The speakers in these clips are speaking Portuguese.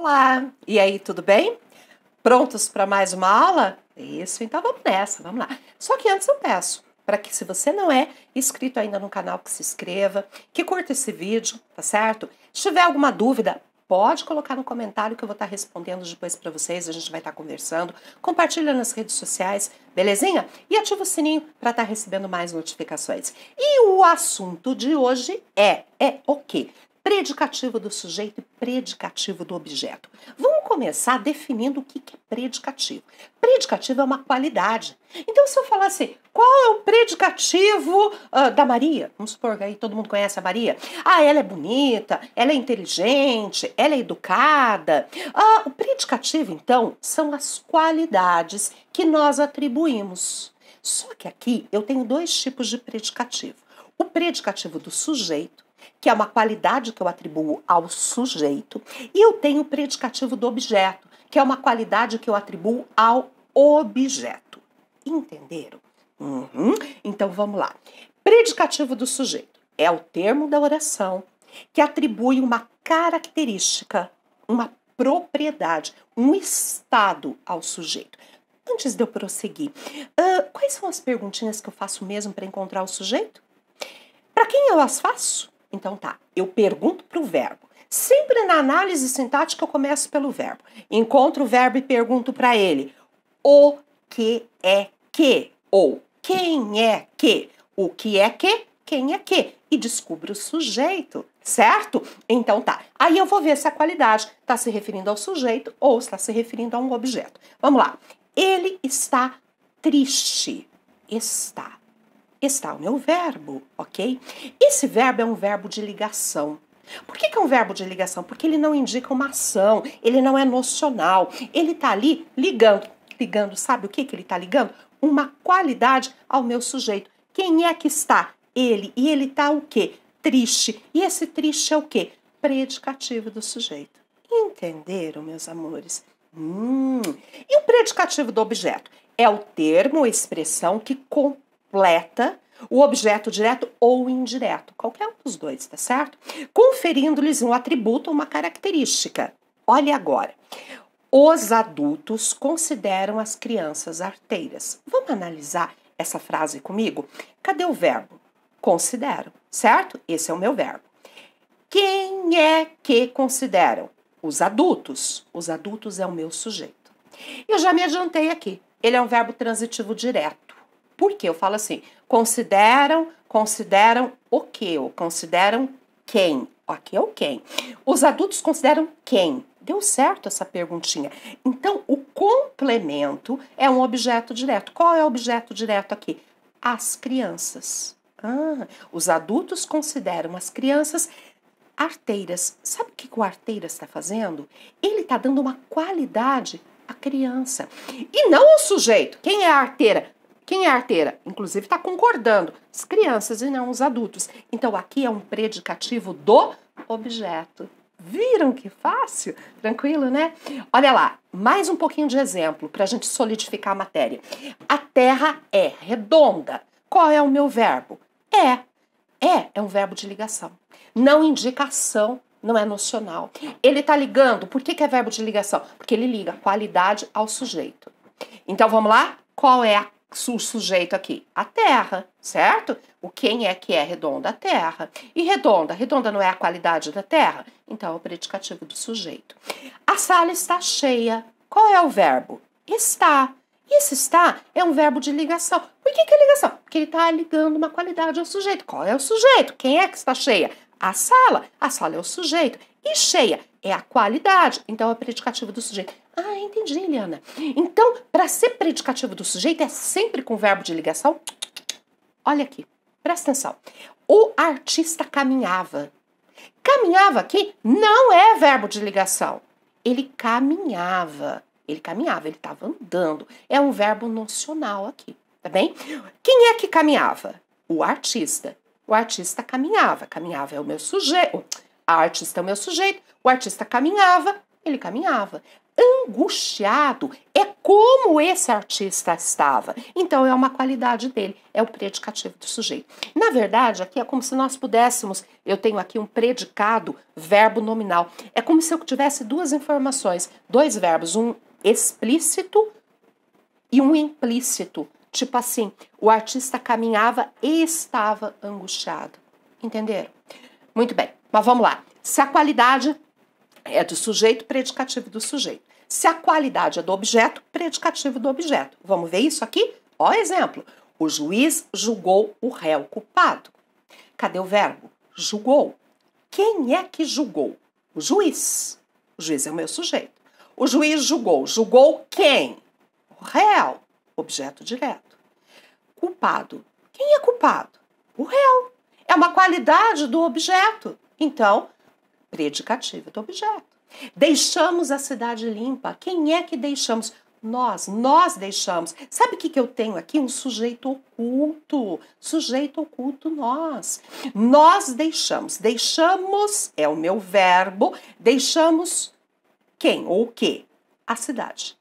Olá! E aí, tudo bem? Prontos para mais uma aula? Isso, então vamos nessa, vamos lá. Só que antes eu peço para que, se você não é inscrito ainda no canal, que se inscreva, que curta esse vídeo, tá certo? Se tiver alguma dúvida, pode colocar no comentário que eu vou estar respondendo depois para vocês, a gente vai estar conversando. Compartilha nas redes sociais, belezinha? E ativa o sininho para estar recebendo mais notificações. E o assunto de hoje é o quê? Predicativo do sujeito e predicativo do objeto. Vamos começar definindo o que é predicativo. Predicativo é uma qualidade. Então, se eu falar assim, qual é o predicativo da Maria? Vamos supor que aí todo mundo conhece a Maria. Ah, ela é bonita, ela é inteligente, ela é educada. O predicativo, então, são as qualidades que nós atribuímos. Só que aqui eu tenho dois tipos de predicativo. O predicativo do sujeito, que é uma qualidade que eu atribuo ao sujeito, e eu tenho o predicativo do objeto, que é uma qualidade que eu atribuo ao objeto. Entenderam? Então vamos lá. Predicativo do sujeito é o termo da oração que atribui uma característica, uma propriedade, um estado ao sujeito. Antes de eu prosseguir, quais são as perguntinhas que eu faço mesmo para encontrar o sujeito? Para quem eu as faço? Então tá, eu pergunto para o verbo. Sempre na análise sintática eu começo pelo verbo. Encontro o verbo e pergunto para ele o que é que, ou quem é que, o que é que, quem é que, e descubro o sujeito, certo? Então tá, aí eu vou ver se a qualidade está se referindo ao sujeito ou está se referindo a um objeto. Vamos lá, ele está triste, está o meu verbo, ok? Esse verbo é um verbo de ligação. Por que é um verbo de ligação? Porque ele não indica uma ação, ele não é nocional, ele está ali ligando. Ligando, sabe o que ele está ligando? Uma qualidade ao meu sujeito. Quem é que está? Ele. E ele está o quê? Triste. E esse triste é o quê? Predicativo do sujeito. Entenderam, meus amores? E o predicativo do objeto? É o termo ou expressão que completa o objeto direto ou indireto, qualquer um dos dois, tá certo? Conferindo-lhes um atributo ou uma característica. Olha agora. Os adultos consideram as crianças arteiras. Vamos analisar essa frase comigo? Cadê o verbo? Consideram, certo? Esse é o meu verbo. Quem é que consideram? Os adultos. Os adultos é o meu sujeito. Eu já me adiantei aqui. Ele é um verbo transitivo direto. Por quê? Eu falo assim, consideram o quê? Ou consideram quem? Aqui é o quem. Os adultos consideram quem? Deu certo essa perguntinha. Então, o complemento é um objeto direto. Qual é o objeto direto aqui? As crianças. Os adultos consideram as crianças arteiras. Sabe o que o arteiras está fazendo? Ele está dando uma qualidade à criança. E não ao sujeito. Quem é a arteira? Quem é a arteira? Inclusive está concordando. As crianças e não os adultos. Então aqui é um predicativo do objeto. Viram que fácil? Tranquilo, né? Olha lá, mais um pouquinho de exemplo para a gente solidificar a matéria. A Terra é redonda. Qual é o meu verbo? É um verbo de ligação. Não indica ação, não é nocional. Ele está ligando. Por que é verbo de ligação? Porque ele liga a qualidade ao sujeito. Então vamos lá? Qual é o sujeito aqui? A Terra, certo? O quem é que é redonda? A Terra. E redonda? Redonda não é a qualidade da Terra? Então é o predicativo do sujeito. A sala está cheia. Qual é o verbo? Está. E esse está é um verbo de ligação. Por que é ligação? Porque ele está ligando uma qualidade ao sujeito. Qual é o sujeito? Quem é que está cheia? A sala. A sala é o sujeito. E cheia é a qualidade. Então é o predicativo do sujeito. Entendi, Eliana. Então, para ser predicativo do sujeito, é sempre com verbo de ligação. Olha aqui, presta atenção. O artista caminhava. Caminhava aqui não é verbo de ligação. Ele caminhava. Ele estava andando. É um verbo nocional aqui, tá bem? Quem é que caminhava? O artista. O artista caminhava. Caminhava é o meu sujeito. A artista é o meu sujeito. O artista caminhava. Ele caminhava. Angustiado é como esse artista estava. Então, é uma qualidade dele, é o predicativo do sujeito. Na verdade, aqui é como se nós pudéssemos, eu tenho aqui um predicado, verbo nominal. É como se eu tivesse duas informações, dois verbos, um explícito e um implícito. Tipo assim, o artista caminhava e estava angustiado. Entenderam? Muito bem, mas vamos lá. Se a qualidade é do sujeito, predicativo do sujeito. Se a qualidade é do objeto, predicativo do objeto. Vamos ver isso aqui? Ó, exemplo. O juiz julgou o réu culpado. Cadê o verbo? Julgou. Quem é que julgou? O juiz. O juiz é o meu sujeito. O juiz julgou. Julgou quem? O réu. Objeto direto. Culpado. Quem é culpado? O réu. É uma qualidade do objeto. Então, predicativo do objeto. Deixamos a cidade limpa. Quem é que deixamos? Nós deixamos. Sabe o que eu tenho aqui? Um sujeito oculto. Sujeito oculto, nós. Nós deixamos. Deixamos é o meu verbo. Deixamos quem ou o quê? A cidade.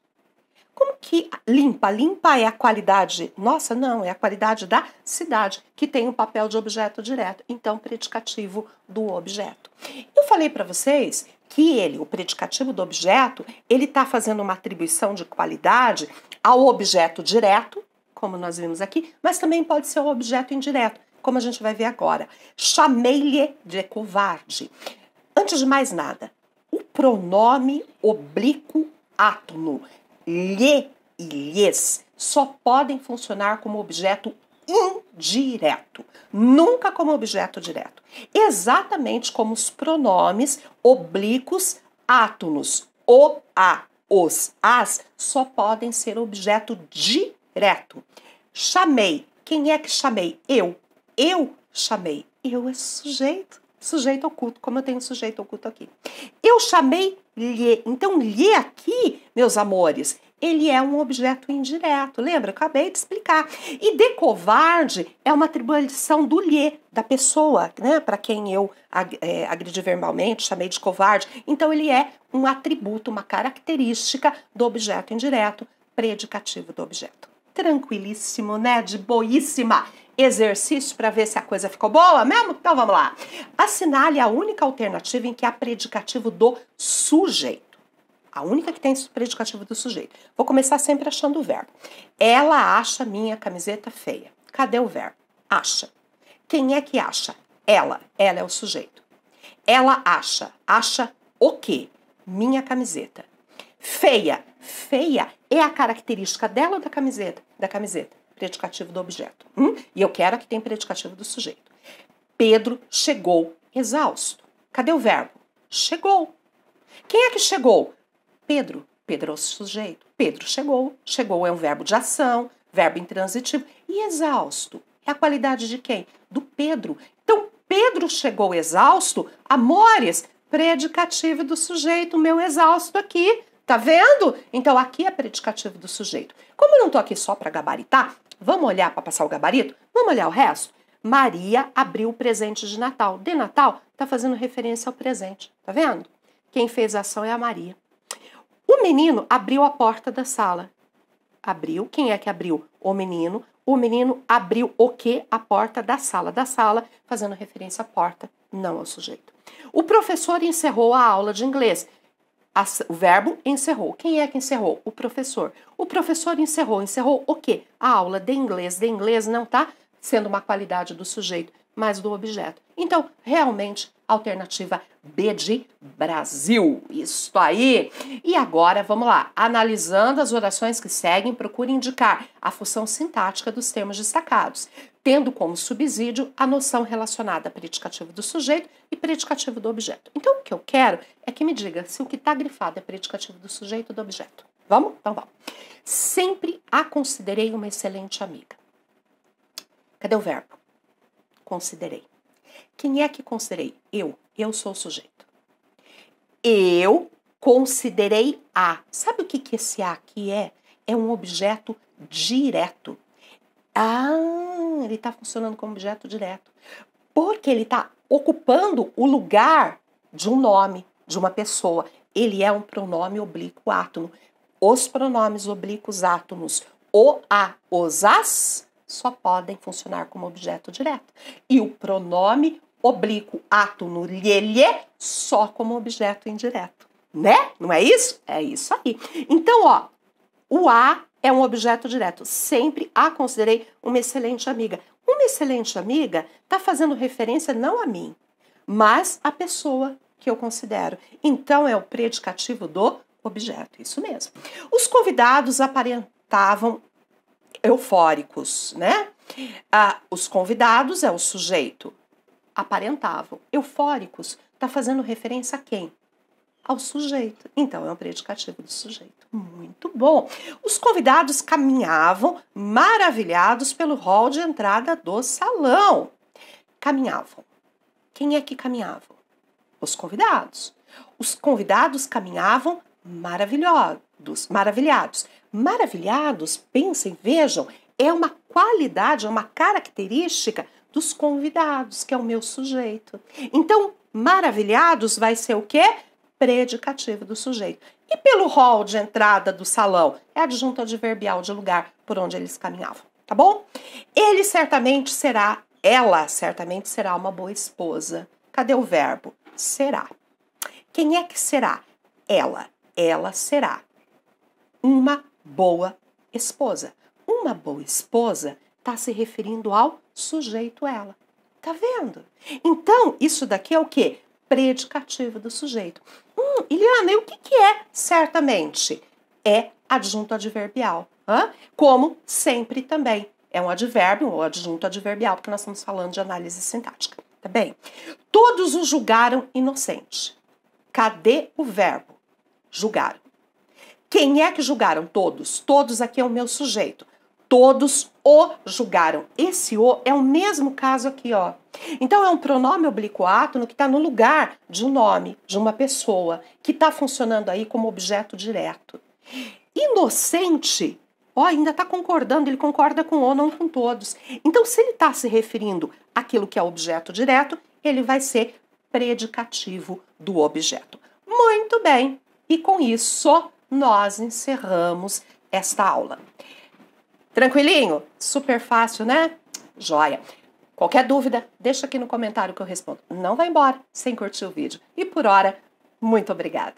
Como que limpa? Limpa é a qualidade nossa? Não, é a qualidade da cidade, que tem o papel de objeto direto. Então, predicativo do objeto. Eu falei para vocês que o predicativo do objeto, ele está fazendo uma atribuição de qualidade ao objeto direto, como nós vimos aqui, mas também pode ser o objeto indireto, como a gente vai ver agora. Chamei-lhe de covarde. Antes de mais nada, o pronome oblíquo átono, lhe e lhes, só podem funcionar como objeto indireto, nunca como objeto direto. Exatamente como os pronomes oblíquos átonos, o, a, os, as, só podem ser objeto direto. Chamei. Quem é que chamei? Eu. Eu chamei. Eu é sujeito. Sujeito oculto, como eu tenho sujeito oculto aqui. Eu chamei lhe. Então, lhe aqui, meus amores, ele é um objeto indireto. Lembra? Eu acabei de explicar. E de covarde é uma atribuição do lhe, da pessoa, né? Para quem eu agredi verbalmente, chamei de covarde. Então, ele é um atributo, uma característica do objeto indireto, predicativo do objeto. Tranquilíssimo, né? De boíssima. Exercício para ver se a coisa ficou boa mesmo? Então vamos lá. Assinale a única alternativa em que há predicativo do sujeito. A única que tem predicativo do sujeito. Vou começar sempre achando o verbo. Ela acha minha camiseta feia. Cadê o verbo? Acha. Quem é que acha? Ela. Ela é o sujeito. Ela acha. Acha o quê? Minha camiseta. Feia. Feia é a característica dela ou da camiseta? Da camiseta. Predicativo do objeto. E eu quero que tem predicativo do sujeito. Pedro chegou exausto. Cadê o verbo? Chegou. Quem é que chegou? Pedro. Pedro é o sujeito. Pedro chegou. Chegou é um verbo de ação, verbo intransitivo. E exausto é a qualidade de quem? Do Pedro. Então, Pedro chegou exausto, amores, predicativo do sujeito, meu exausto aqui. Tá vendo? Então, aqui é predicativo do sujeito. Como eu não tô aqui só para gabaritar, vamos olhar para passar o gabarito? Vamos olhar o resto? Maria abriu o presente de Natal. De Natal, tá fazendo referência ao presente. Tá vendo? Quem fez a ação é a Maria. O menino abriu a porta da sala. Abriu. Quem é que abriu? O menino. O menino abriu o quê? A porta da sala. Da sala, fazendo referência à porta, não ao sujeito. O professor encerrou a aula de inglês. O verbo encerrou. Quem é que encerrou? O professor. O professor encerrou. Encerrou o quê? A aula de inglês. De inglês não está sendo uma qualidade do sujeito, mas do objeto. Então, realmente, alternativa B de Brasil. Isso aí. E agora, vamos lá. Analisando as orações que seguem, procure indicar a função sintática dos termos destacados, tendo como subsídio a noção relacionada a predicativo do sujeito e predicativo do objeto. Então, o que eu quero é que me diga se o que está grifado é predicativo do sujeito ou do objeto. Vamos? Então vamos. Sempre a considerei uma excelente amiga. Cadê o verbo? Considerei. Quem é que considerei? Eu. Eu sou o sujeito. Eu considerei a. Sabe o que esse a aqui é? É um objeto direto. Ele está funcionando como objeto direto. Porque ele está ocupando o lugar de um nome, de uma pessoa. ele é um pronome oblíquo átono. Os pronomes oblíquos átonos, o, a, os, as, só podem funcionar como objeto direto. E o pronome oblíquo átono, lhe, só como objeto indireto. Né? Não é isso? É isso aí. Então, ó, o a é um objeto direto. Sempre a considerei uma excelente amiga. Uma excelente amiga está fazendo referência não a mim, mas à pessoa que eu considero. Então, é o predicativo do objeto. Isso mesmo. Os convidados aparentavam eufóricos, né? Os convidados é o sujeito. Aparentavam. Eufóricos está fazendo referência a quem? Ao sujeito. Então, é um predicativo do sujeito. Muito bom. Os convidados caminhavam maravilhados pelo hall de entrada do salão. Caminhavam. Quem é que caminhava? Os convidados. Os convidados caminhavam maravilhados. Maravilhados, pensem, vejam, é uma qualidade, é uma característica dos convidados, que é o meu sujeito. Então, maravilhados vai ser o quê? Predicativo do sujeito. E pelo hall de entrada do salão? É adjunto adverbial de lugar por onde eles caminhavam, tá bom? Ela certamente será uma boa esposa. Cadê o verbo? Será. Quem é que será? Ela. Ela será uma boa esposa. Uma boa esposa está se referindo ao sujeito ela. Tá vendo? Então, isso daqui é o quê? Predicativo do sujeito. Eliana, e o que é certamente? É adjunto adverbial. Como sempre também. É um advérbio ou adjunto adverbial, porque nós estamos falando de análise sintática. Tá bem? Todos o julgaram inocente. Cadê o verbo? Julgaram. Quem é que julgaram? Todos. Todos aqui é o meu sujeito. Todos o julgaram. Esse o é o mesmo caso aqui, ó. Então, é um pronome oblíquo átono que está no lugar de um nome, de uma pessoa, que está funcionando aí como objeto direto. Inocente, ó, ainda está concordando, ele concorda com o, não com todos. Então, se ele está se referindo àquilo que é objeto direto, ele vai ser predicativo do objeto. Muito bem, e com isso nós encerramos esta aula. Tranquilinho? Super fácil, né? Joia! Qualquer dúvida, deixa aqui no comentário que eu respondo. Não vai embora sem curtir o vídeo. E por hora, muito obrigada!